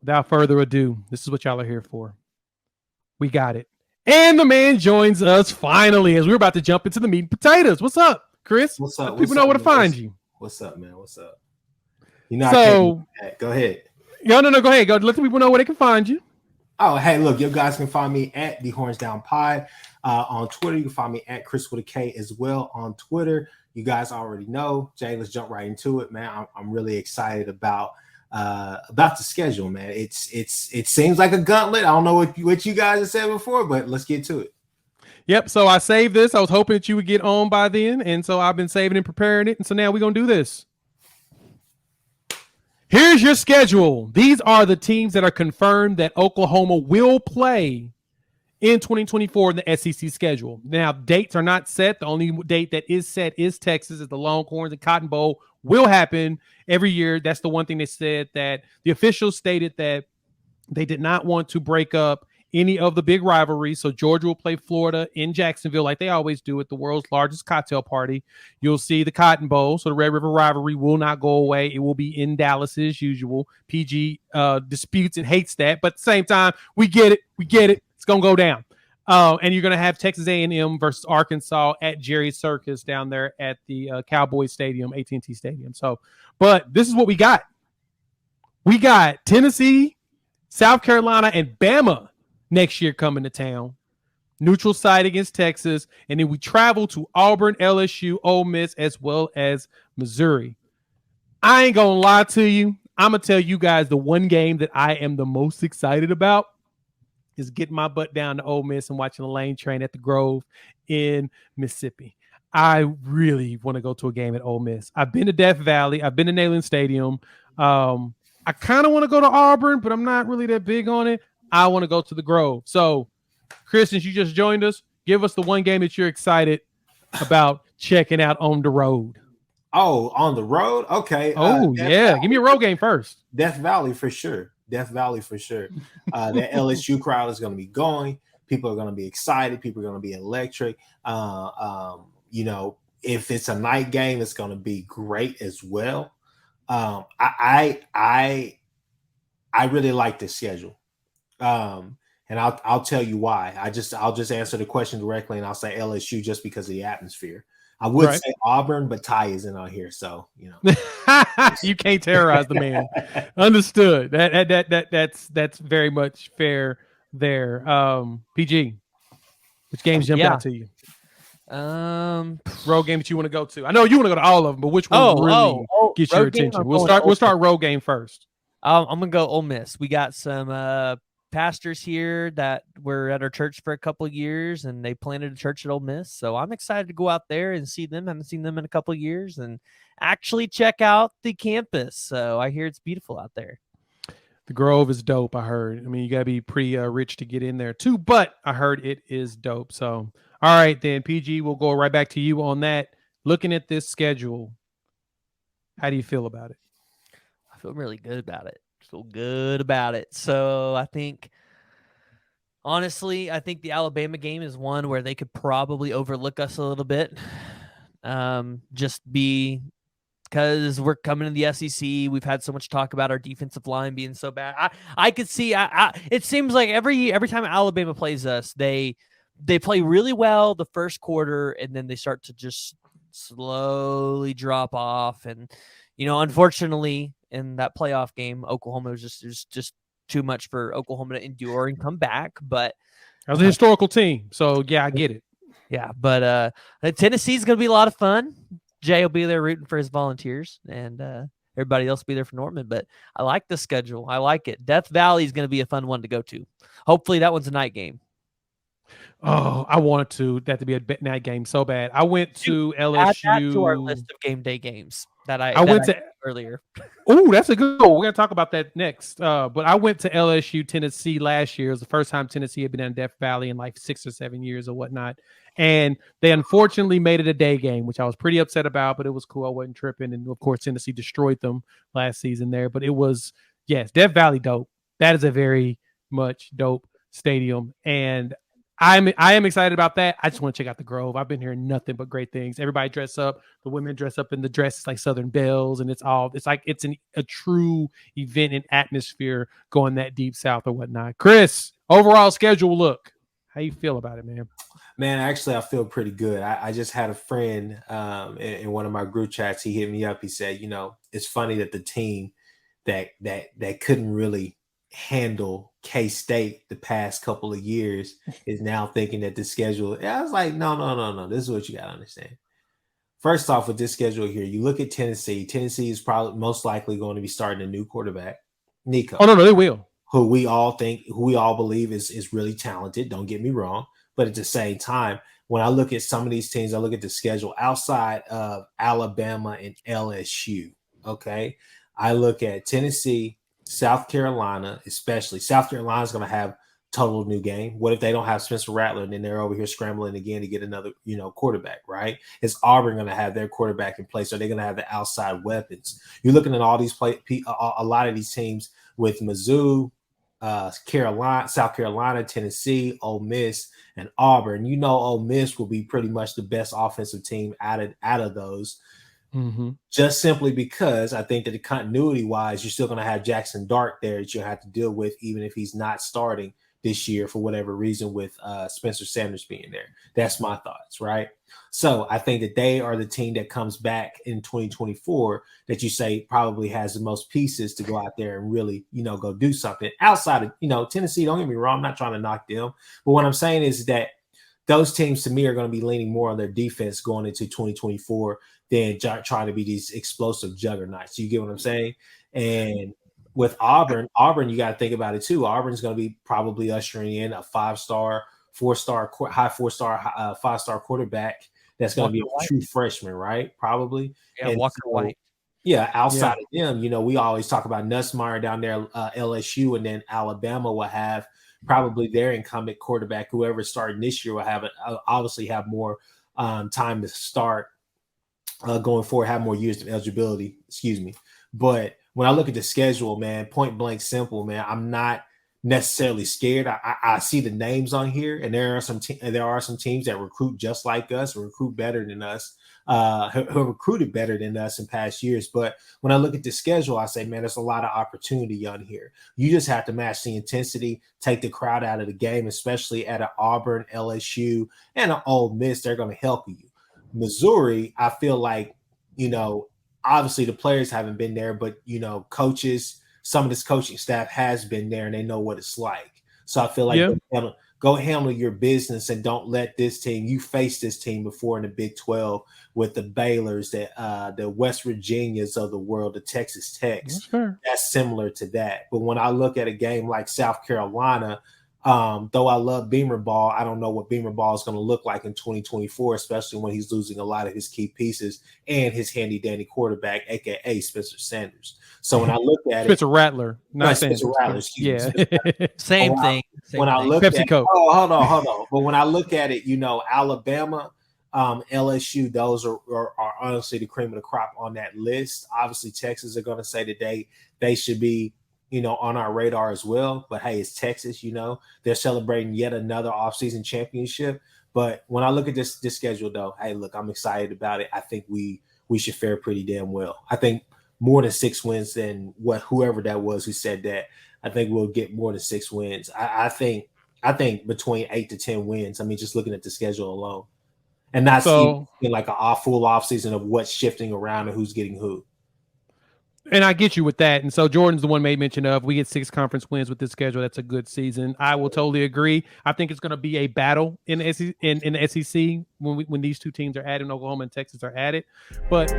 without further ado, this is what y'all are here for. We got it. And the man joins us finally as we're about to jump into the meat and potatoes. What's up, Chris? What's up? Let people know where to find you. What's up, man? What's up? You know, so, I can't. Go ahead. No. Go ahead. Go let the people know where they can find you. Oh, hey, look, you guys can find me at the Horns Down Pod on Twitter. You can find me at Chris with a K as well on Twitter. You guys already know. Jay, let's jump right into it, man. I'm really excited about the schedule, man. It seems like a gauntlet. I don't know what you guys have said before, but let's get to it. Yep. So I saved this. I was hoping that you would get on by then, and so I've been saving and preparing it, and so now we're gonna do this. Here's your schedule. These are the teams that are confirmed that Oklahoma will play in 2024 in the SEC schedule. Now, dates are not set. The only date that is set is Texas, as the Longhorns and Cotton Bowl will happen every year. That's the one thing they said, that the officials stated that they did not want to break up any of the big rivalries. So Georgia will play Florida in Jacksonville like they always do at the world's largest cocktail party. You'll see the Cotton Bowl. So the Red River rivalry will not go away. It will be in Dallas as usual. PG disputes and hates that. But at the same time, we get it. It's going to go down. And you're going to have Texas A&M versus Arkansas at Jerry Circus down there at the Cowboys Stadium, AT&T Stadium. So, but this is what we got. We got Tennessee, South Carolina, and Bama next year coming to town. Neutral site against Texas. And then we travel to Auburn, LSU, Ole Miss, as well as Missouri. I ain't going to lie to you. I'm going to tell you guys the one game that I am the most excited about is getting my butt down to Ole Miss and watching the Lane Train at the Grove in Mississippi. I really want to go to a game at Ole Miss. I've been to Death Valley. I've been to Neyland Stadium. I kind of want to go to Auburn, but I'm not really that big on it. I want to go to the Grove. So, Chris, since you just joined us, give us the one game that you're excited about checking out on the road. Oh, on the road? Okay. Oh, yeah. Valley. Give me a road game first. Death Valley for sure. That LSU crowd is going to be going. People are going to be excited. People are going to be electric. You know, if it's a night game, it's going to be great as well. I really like this schedule. And I'll tell you why. I'll just answer the question directly, and I'll say LSU just because of the atmosphere. I would say Auburn, but Ty isn't on here, so you know you can't terrorize the man. Understood. That's very much fair there. PG, which games jump out to you? Road game that you want to go to? I know you want to go to all of them, but which one really gets your attention? We'll start road game first. I'm gonna go Ole Miss. We got some pastors here that were at our church for a couple of years, and they planted a church at Ole Miss. So I'm excited to go out there and see them. I haven't seen them in a couple of years, and actually check out the campus. So I hear it's beautiful out there. The Grove is dope, I heard. I mean, you got to be pretty rich to get in there too, but I heard it is dope. So, all right, then, PG, we'll go right back to you on that. Looking at this schedule, how do you feel about it? I feel really good about it. So I think, honestly, the Alabama game is one where they could probably overlook us a little bit. Just because we're coming to the SEC. We've had so much talk about our defensive line being so bad. I could see, it seems like every time Alabama plays us, they play really well the first quarter, and then they start to just slowly drop off. And, you know, unfortunately, in that playoff game, Oklahoma was just too much for Oklahoma to endure and come back. But that was a historical team, so yeah, I get it. Yeah, but Tennessee's going to be a lot of fun. Jay will be there rooting for his Volunteers, and everybody else will be there for Norman. But I like the schedule. I like it. Death Valley is going to be a fun one to go to. Hopefully that one's a night game. Oh, I wanted that to be a night game so bad. I went to LSU. Add that to our list of game day games that I went to earlier. Oh, that's a good one. We're going to talk about that next. But I went to LSU, Tennessee last year. It was the first time Tennessee had been in Death Valley in like 6 or 7 years or whatnot. And they unfortunately made it a day game, which I was pretty upset about, but it was cool. I wasn't tripping. And of course, Tennessee destroyed them last season there. But it was, yes, Death Valley dope. That is a very much dope stadium. And I am excited about that. I just want to check out the Grove. I've been hearing nothing but great things. Everybody dress up. The women dress up in the dresses like Southern Belles, and it's like it's a true event and atmosphere going that deep south or whatnot. Chris, overall schedule look. How you feel about it, man? Man, actually, I feel pretty good. I just had a friend in one of my group chats. He hit me up. He said, it's funny that the team that couldn't really handle K-State the past couple of years is now thinking that the schedule. I was like, no. This is what you got to understand. First off, with this schedule here, you look at Tennessee. Tennessee is probably most likely going to be starting a new quarterback, Nico. Oh, no, they will. Who we all believe is really talented. Don't get me wrong. But at the same time, when I look at some of these teams, I look at the schedule outside of Alabama and LSU. Okay. I look at Tennessee, South Carolina, especially. South Carolina is going to have total new game. What if they don't have Spencer Rattler and then they're over here scrambling again to get another, quarterback, right? Is Auburn going to have their quarterback in place? Are they going to have the outside weapons? You're looking at all these a lot of these teams with Mizzou, Carolina, South Carolina, Tennessee, Ole Miss, and Auburn. Ole Miss will be pretty much the best offensive team out of those. Mm-hmm. Just simply because I think that the continuity wise, you're still going to have Jackson Dart there that you'll have to deal with, even if he's not starting this year for whatever reason with Spencer Sanders being there. That's my thoughts, right? So I think that they are the team that comes back in 2024 that you say probably has the most pieces to go out there and really, go do something outside of, Tennessee. Don't get me wrong. I'm not trying to knock them. But what I'm saying is that those teams to me are going to be leaning more on their defense going into 2024 than trying to be these explosive juggernauts. You get what I'm saying? And with Auburn, you got to think about it too. Auburn's going to be probably ushering in a 5-star, 4-star, high 4-star, 5-star quarterback. That's going to be a true freshman, right? Probably. Yeah, and Walker White. Yeah, outside of them, we always talk about Nussmeier down there, LSU, and then Alabama will have probably their incumbent quarterback. Whoever starting this year will obviously have more time to start going forward, have more years of eligibility. Excuse me. But when I look at the schedule, man, point blank simple, man, I'm not necessarily scared. I see the names on here, and there are some teams that recruit just like us, or recruit better than us, who recruited better than us in past years. But when I look at the schedule, I say, man, there's a lot of opportunity on here. You just have to match the intensity, take the crowd out of the game, especially at an Auburn, LSU, and an Ole Miss. They're going to help you. Missouri, I feel like, obviously the players haven't been there, but, coaches, some of this coaching staff has been there and they know what it's like. So I feel like go handle your business and don't let this team, you faced this team before in the Big 12 with the Baylors, the West Virginias of the world, the Texas Techs. That's similar to that. But when I look at a game like South Carolina, though I love Beamer Ball, I don't know what Beamer Ball is going to look like in 2024, especially when he's losing a lot of his key pieces and his handy-dandy quarterback, a.k.a. Spencer Sanders. So when I look at Spencer Rattler, not Spencer Rattler, yeah. Same thing. When I look Pepsi at Coke. Hold on. But when I look at it, Alabama, LSU, those are honestly the cream of the crop on that list. Obviously, Texas are going to say that they should be on our radar as well. But hey, it's Texas, they're celebrating yet another offseason championship. But when I look at this schedule, though, hey, look, I'm excited about it. I think we should fare pretty damn well. I think more than 6 wins than whoever that was who said that. I think we'll get more than 6 wins. I think between 8 to 10 wins. I mean, just looking at the schedule alone, and not seeing like a full offseason of what's shifting around and who's getting who. And I get you with that. And so Jordan's the one made mention of, we get 6 conference wins with this schedule. That's a good season. I will totally agree. I think it's going to be a battle in the SEC when these two teams are added, Oklahoma and Texas are added. But